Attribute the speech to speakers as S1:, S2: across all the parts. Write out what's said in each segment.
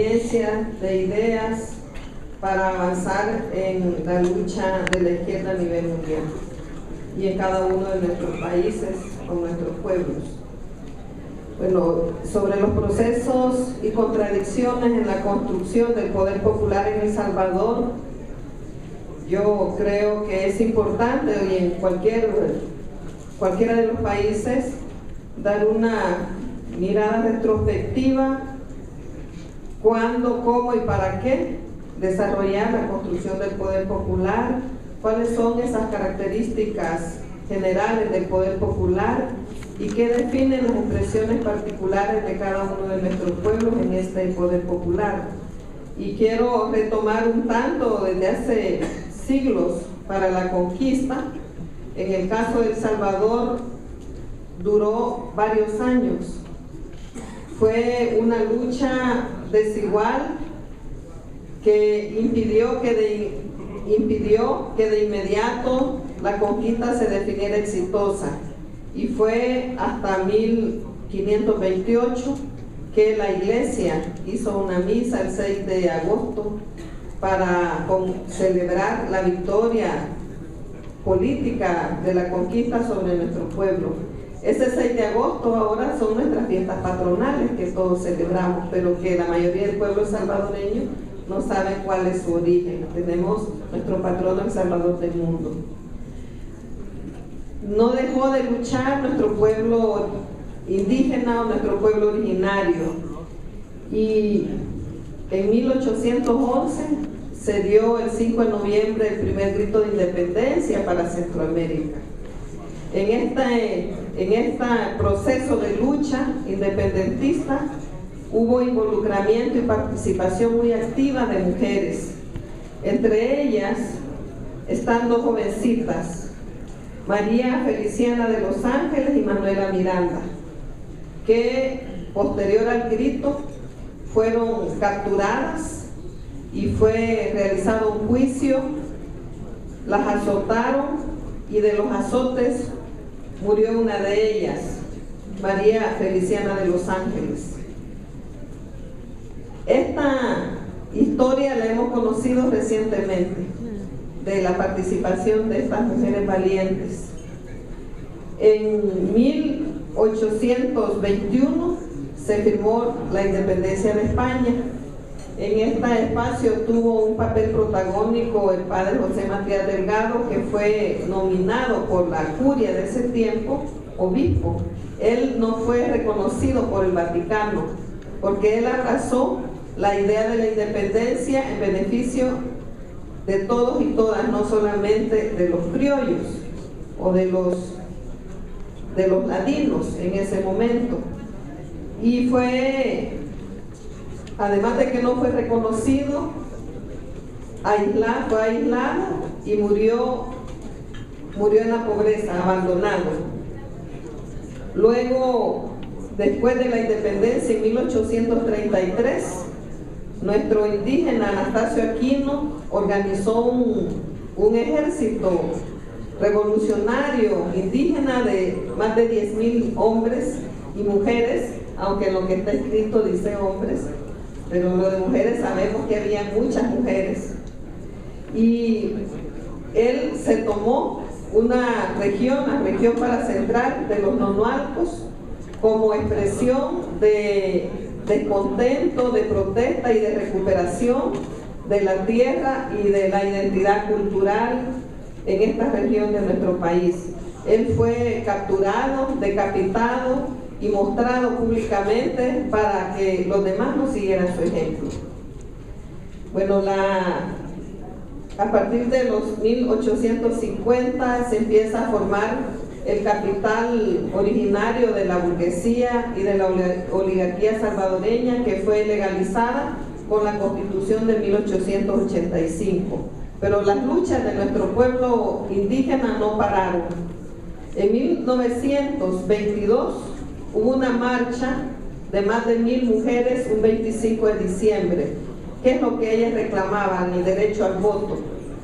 S1: de ideas para avanzar en la lucha de la izquierda a nivel mundial y en cada uno de nuestros países con nuestros pueblos. Bueno, sobre los procesos y contradicciones en la construcción del poder popular en El Salvador, yo creo que es importante hoy en cualquiera de los países dar una mirada retrospectiva: cuándo, cómo y para qué desarrollar la construcción del poder popular, cuáles son esas características generales del poder popular y qué definen las expresiones particulares de cada uno de nuestros pueblos en este poder popular. Y quiero retomar un tanto desde hace siglos para la conquista. En el caso de El Salvador duró varios años. Fue una lucha desigual que impidió que de inmediato la conquista se definiera exitosa, y fue hasta 1528 que la iglesia hizo una misa el 6 de agosto para celebrar la victoria política de la conquista sobre nuestro pueblo. Ese 6 de agosto ahora son nuestras fiestas patronales que todos celebramos, pero que la mayoría del pueblo salvadoreño no sabe cuál es su origen. Tenemos nuestro patrono El Salvador del mundo. No dejó de luchar nuestro pueblo indígena o nuestro pueblo originario, y en 1811 se dio el 5 de noviembre el primer grito de independencia para Centroamérica. En este proceso de lucha independentista hubo involucramiento y participación muy activa de mujeres, entre ellas están dos jovencitas, María Feliciana de los Ángeles y Manuela Miranda, que posterior al grito fueron capturadas y fue realizado un juicio. Las azotaron y de los azotes murió una de ellas, María Feliciana de los Ángeles. Esta historia la hemos conocido recientemente, de la participación de estas mujeres valientes. En 1821 se firmó la independencia de España. En este espacio tuvo un papel protagónico el padre José Matías Delgado, que fue nominado por la curia de ese tiempo obispo. Él no fue reconocido por el Vaticano porque él abrazó la idea de la independencia en beneficio de todos y todas, no solamente de los criollos o de los ladinos en ese momento. Y fue, además de que no fue reconocido, fue aislado y murió en la pobreza, abandonado. Luego, después de la independencia, en 1833, nuestro indígena Anastasio Aquino organizó un ejército revolucionario indígena de más de 10,000 hombres y mujeres, aunque lo que está escrito dice hombres, pero lo de mujeres sabemos que había muchas mujeres. Y él se tomó una región, la región para central de los nonualcos, como expresión de descontento, de protesta y de recuperación de la tierra y de la identidad cultural en esta región de nuestro país. Él fue capturado, decapitado y mostrado públicamente para que los demás no siguieran su ejemplo. Bueno, a partir de los 1850 se empieza a formar el capital originario de la burguesía y de la oligarquía salvadoreña, que fue legalizada con la Constitución de 1885. Pero las luchas de nuestro pueblo indígena no pararon. En 1922 hubo una marcha de más de 1,000 mujeres un 25 de diciembre. ¿Qué es lo que ellas reclamaban? El derecho al voto.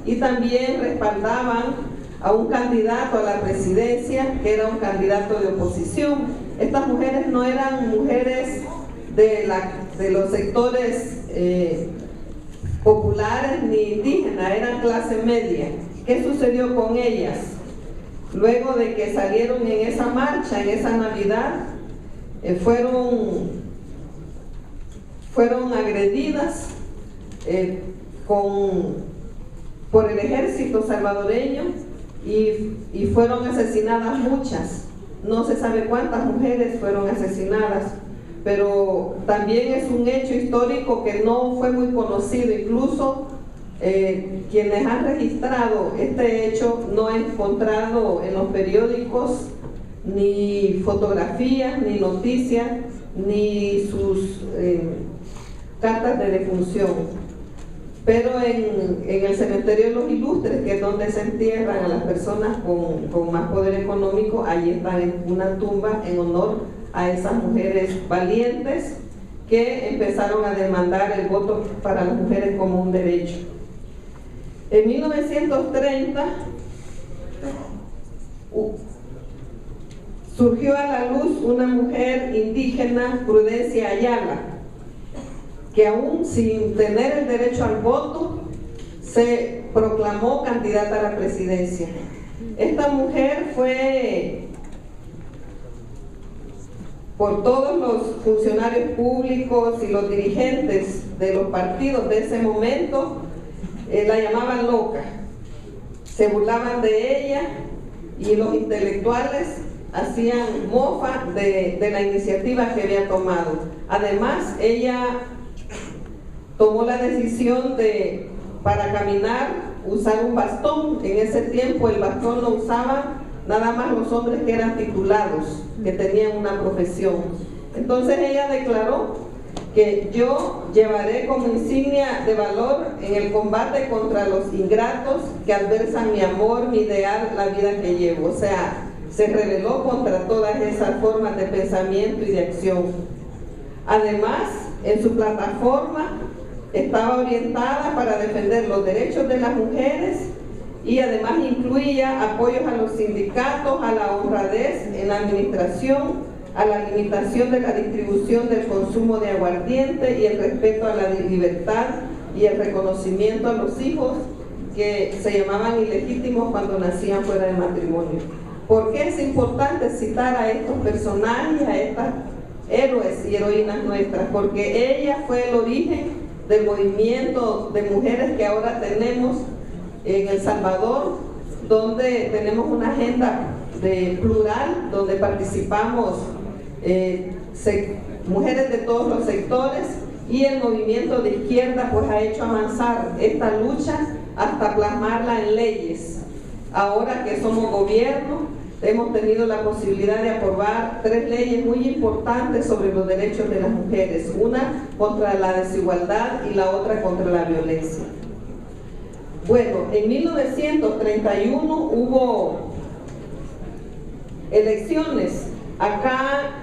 S1: Y también respaldaban a un candidato a la presidencia que era un candidato de oposición. Estas mujeres no eran mujeres de la de los sectores populares ni indígenas, eran clase media. ¿Qué sucedió con ellas? Luego de que salieron en esa marcha, en esa Navidad, fueron agredidas por el ejército salvadoreño y fueron asesinadas muchas. No se sabe cuántas mujeres fueron asesinadas, pero también es un hecho histórico que no fue muy conocido. Incluso quienes han registrado este hecho no han encontrado en los periódicos ni fotografías, ni noticias, ni sus cartas de defunción. Pero en el cementerio de los Ilustres, que es donde se entierran a las personas con más poder económico, ahí está una tumba en honor a esas mujeres valientes que empezaron a demandar el voto para las mujeres como un derecho. En 1930 surgió a la luz una mujer indígena, Prudencia Ayala, que aún sin tener el derecho al voto, se proclamó candidata a la presidencia. Esta mujer fue, por todos los funcionarios públicos y los dirigentes de los partidos de ese momento, la llamaban loca, se burlaban de ella y los intelectuales hacían mofa de la iniciativa que había tomado. Además, ella tomó la decisión de, para caminar, usar un bastón. En ese tiempo el bastón lo usaban nada más los hombres que eran titulados, que tenían una profesión. Entonces ella declaró que yo llevaré como insignia de valor en el combate contra los ingratos que adversan mi amor, mi ideal, la vida que llevo. O sea, se rebeló contra todas esas formas de pensamiento y de acción. Además, en su plataforma estaba orientada para defender los derechos de las mujeres y además incluía apoyos a los sindicatos, a la honradez en la administración, a la limitación de la distribución del consumo de aguardiente y el respeto a la libertad y el reconocimiento a los hijos que se llamaban ilegítimos cuando nacían fuera de matrimonio. ¿Por qué es importante citar a estos personajes, a estas héroes y heroínas nuestras? Porque ella fue el origen del movimiento de mujeres que ahora tenemos en El Salvador, donde tenemos una agenda plural, donde participamos mujeres de todos los sectores, y el movimiento de izquierda pues ha hecho avanzar esta lucha hasta plasmarla en leyes. Ahora que somos gobierno, hemos tenido la posibilidad de aprobar 3 leyes muy importantes sobre los derechos de las mujeres, una contra la desigualdad y la otra contra la violencia. Bueno, en 1931 hubo elecciones. Acá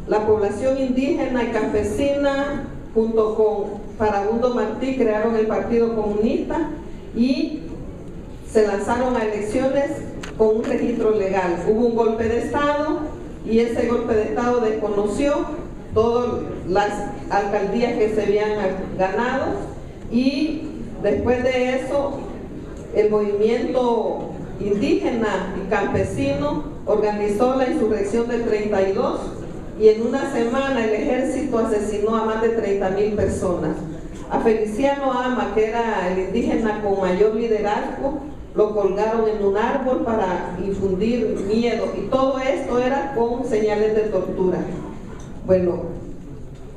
S1: la población indígena y campesina junto con Farabundo Martí crearon el Partido Comunista y se lanzaron a elecciones con un registro legal. Hubo un golpe de Estado y ese golpe de Estado desconoció todas las alcaldías que se habían ganado, y después de eso el movimiento indígena y campesino organizó la insurrección del 32 y en una semana el ejército asesinó a más de 30,000 personas. A Feliciano Ama, que era el indígena con mayor liderazgo, lo colgaron en un árbol para infundir miedo, y todo esto era con señales de tortura. Bueno,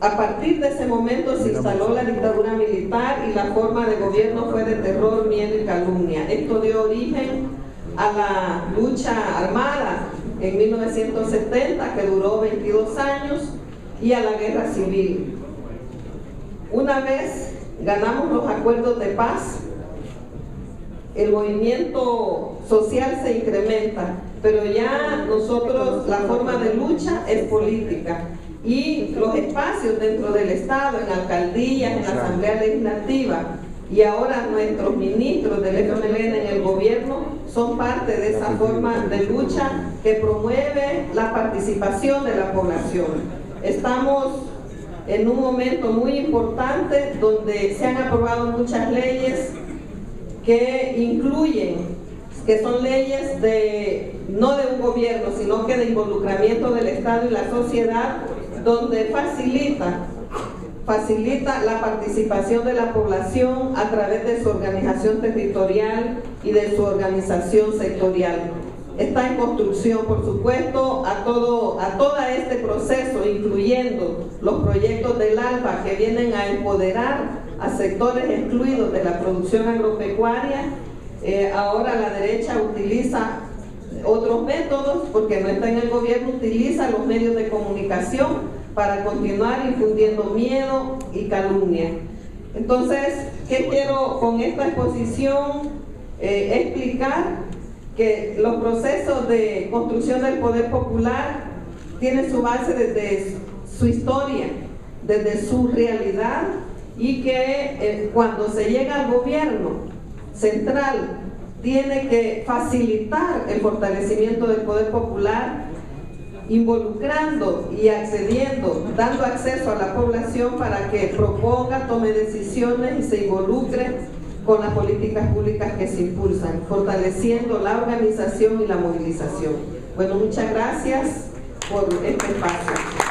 S1: a partir de ese momento se instaló la dictadura militar y la forma de gobierno fue de terror, miedo y calumnia. Esto dio origen a la lucha armada en 1970, que duró 22 años, y a la guerra civil. Una vez ganamos los acuerdos de paz, el movimiento social se incrementa, pero ya nosotros, la forma de lucha es política, y los espacios dentro del Estado, en alcaldías, en la Asamblea Legislativa, y ahora nuestros ministros del FMLN en el gobierno son parte de esa forma de lucha que promueve la participación de la población. estamos en un momento muy importante donde se han aprobado muchas leyes que incluyen, que son leyes no de un gobierno, sino que de involucramiento del Estado y la sociedad, donde facilita la participación de la población a través de su organización territorial y de su organización sectorial. Está en construcción, por supuesto, a todo este proceso, incluyendo los proyectos del ALBA que vienen a empoderar a sectores excluidos de la producción agropecuaria. Ahora la derecha utiliza otros métodos, porque no está en el gobierno, utiliza los medios de comunicación para continuar infundiendo miedo y calumnia. Entonces, ¿qué quiero con esta exposición? Explicar que los procesos de construcción del poder popular tienen su base desde su historia, desde su realidad, y que cuando se llega al gobierno central tiene que facilitar el fortalecimiento del poder popular, involucrando y accediendo, dando acceso a la población para que proponga, tome decisiones y se involucre con las políticas públicas que se impulsan, fortaleciendo la organización y la movilización. Bueno, muchas gracias por este espacio.